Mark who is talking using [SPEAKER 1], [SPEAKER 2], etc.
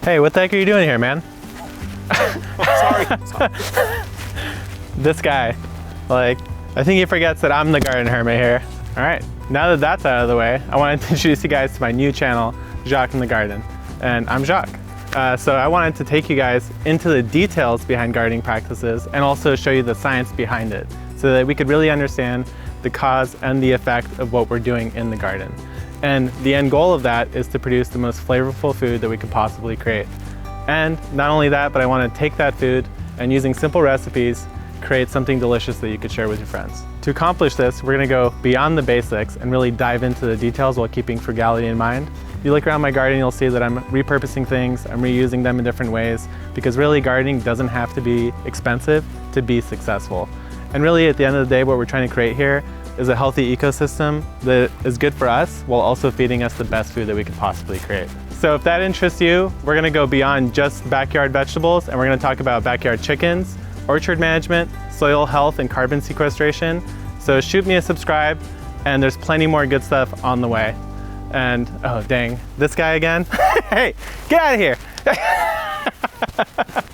[SPEAKER 1] Hey, what the heck are you doing here, man?
[SPEAKER 2] Sorry.
[SPEAKER 1] This guy, like, I think he forgets that I'm the garden hermit here. All right, now that that's out of the way, I wanted to introduce you guys to my new channel, Jacques in the Garden. And I'm Jacques. So I wanted to take you guys into the details behind gardening practices and also show you the science behind it so that we could really understand the cause and the effect of what we're doing in the garden. And the end goal of that is to produce the most flavorful food that we could possibly create. And not only that, but I want to take that food and using simple recipes, create something delicious that you could share with your friends. To accomplish this, we're going to go beyond the basics and really dive into the details while keeping frugality in mind. If you look around my garden, you'll see that I'm repurposing things, I'm reusing them in different ways, because really gardening doesn't have to be expensive to be successful. And really at the end of the day, what we're trying to create here is a healthy ecosystem that is good for us while also feeding us the best food that we could possibly create. So if that interests you, we're gonna go beyond just backyard vegetables and we're gonna talk about backyard chickens, orchard management, soil health and carbon sequestration. So shoot me a subscribe and there's plenty more good stuff on the way. And oh dang, this guy again? Hey, get out of here!